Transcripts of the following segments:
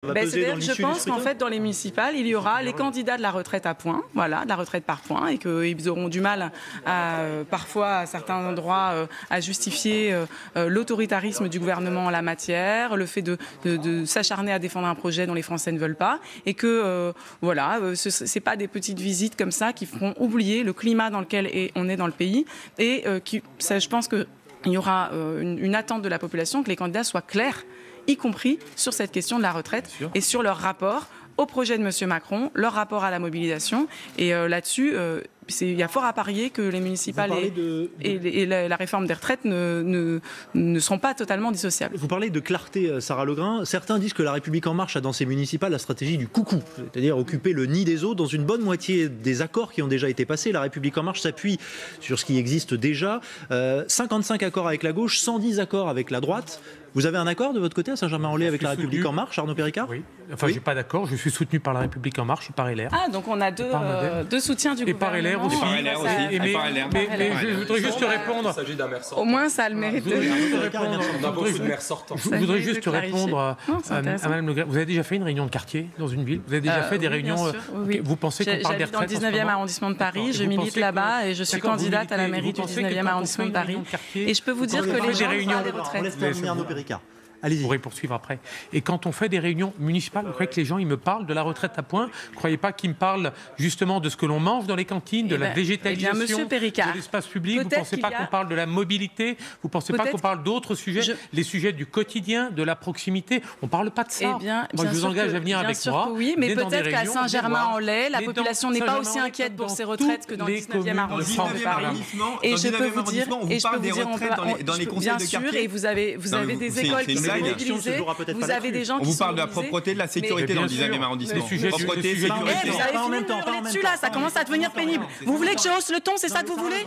Je pense qu'en fait, dans les municipales, il y aura les candidats de la retraite à points, voilà, de la retraite par points, et qu'ils auront du mal, parfois, à certains endroits, à justifier l'autoritarisme du gouvernement en la matière, le fait de s'acharner à défendre un projet dont les Français ne veulent pas, et que, c'est pas des petites visites comme ça qui feront oublier le climat dans lequel on est dans le pays, et je pense qu'il y aura une attente de la population que les candidats soient clairs, y compris sur cette question de la retraite et sur leur rapport au projet de M. Macron, leur rapport à la mobilisation. Et là-dessus, il y a fort à parier que les municipales et la réforme des retraites ne seront pas totalement dissociables. Vous parlez de clarté, Sarah Legrain. Certains disent que La République En Marche a dans ses municipales la stratégie du coucou, c'est-à-dire occuper le nid des autres. Dans une bonne moitié des accords qui ont déjà été passés, La République En Marche s'appuie sur ce qui existe déjà. 55 accords avec la gauche, 110 accords avec la droite. Vous avez un accord de votre côté à Saint-Germain-en-Laye avec La République En Marche, Arnaud Péricard? Oui. Enfin, j'ai pas d'accord. Je suis soutenu par La République En Marche et par LR. Ah, donc on a deux soutiens du gouvernement. Et par LR aussi. Mais je voudrais juste te répondre. Il s'agit d'un maire sortant. Au moins, ça a le mérite de... On a beaucoup de maires sortants. Je voudrais juste te répondre à Mme Le Gret. Vous avez déjà fait une réunion de quartier dans une ville? Vous avez déjà fait des réunions? Vous pensez qu'on parle des retraites? J'habite dans le 19e arrondissement de Paris. Je milite là-bas et je suis candidate à la mairie du 19e arrondissement de Paris. Et je peux vous dire que les gens parlent des retraites. On laisse terminer Arnaud Péricard. Allez-y. Vous pourrez poursuivre après. Et quand on fait des réunions municipales, vous croyez que les gens ils me parlent de la retraite à points? Vous ne croyez pas qu'ils me parlent justement de ce que l'on mange dans les cantines, de la végétalisation, de l'espace public? Vous ne pensez pas qu'on parle de la mobilité? Vous ne pensez pas qu'on parle d'autres sujets, les sujets du quotidien, de la proximité? On ne parle pas de ça. Moi, je vous engage à venir avec moi. Oui, mais peut-être qu'à Saint-Germain-en-Laye, la population n'est pas aussi inquiète pour ses retraites que dans le 19e arrondissement de Paris. Et je peux vous dire, bien sûr, et vous avez des écoles qui sont mobilisées. Vous avez des gens qui sont mobilisés. On vous parle de la propreté, de la sécurité dans le 10e arrondissement. Propreté, sécurité. Vous avez fini de hurler dessus là, ça commence à devenir pénible. Vous voulez que je hausse le ton, c'est ça que vous voulez?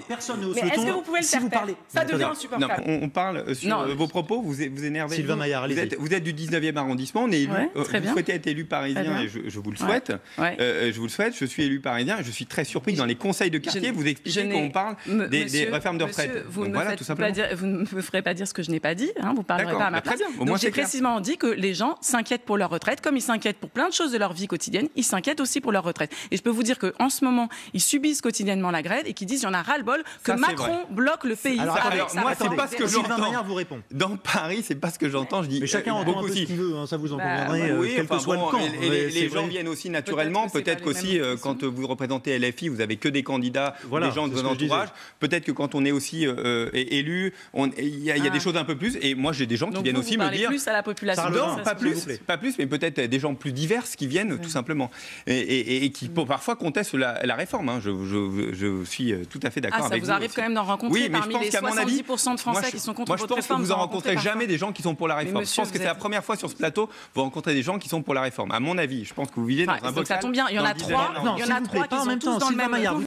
Personne ne hausse le ton. Mais est-ce que vous pouvez le faire taire? Ça devient insupportable. On parle sur vos propos, vous énervez. Sylvain Maillard, allez-y. Vous êtes du 19e arrondissement, on est élu. Vous souhaitez être élu parisien et je vous le souhaite. Je vous le souhaite, je suis élu parisien et je suis très surpris que dans les conseils de quartier, vous expliquez qu'on parle des réformes de retraite. Vous ne me ferez pas dire ce que je n'ai pas dit, vous ne parlerez pas à ma place. Donc j'ai précisément dit que les gens s'inquiètent pour leur retraite, comme ils s'inquiètent pour plein de choses de leur vie quotidienne, ils s'inquiètent aussi pour leur retraite. Et je peux vous dire qu'en ce moment, ils subissent quotidiennement la grève et qu'ils disent, il y en a ras-le-bol, que Macron bloque le pays. Alors moi, c'est pas ce que j'entends. vous répond. Dans Paris, c'est pas ce que j'entends. Je dis. Mais chacun entend un peu ce qu'il veut, ça vous en conviendrez, quel que soit le camp. Les gens viennent aussi naturellement. Peut-être qu'aussi, quand vous représentez LFI, vous avez que des candidats, des gens de votre entourage. Peut-être que quand on est aussi élu, il y a des choses un peu plus. Et moi, j'ai des gens qui viennent aussi me dire. Plus à la population. Non, pas plus, mais peut-être des gens plus diverses qui viennent tout simplement et qui parfois contestent la réforme. Je suis tout à fait d'accord avec vous. Ça vous arrive quand même d'en rencontrer parmi les 70% de Français qui sont contre votre réforme? Moi, je pense que vous en rencontrez jamais des gens qui sont pour la réforme. Je pense que c'est la première fois sur ce plateau vous rencontrez des gens qui sont pour la réforme. À mon avis, je pense que vous vivez dans un bocal. Ça tombe bien, il y en a trois qui sont tous dans le même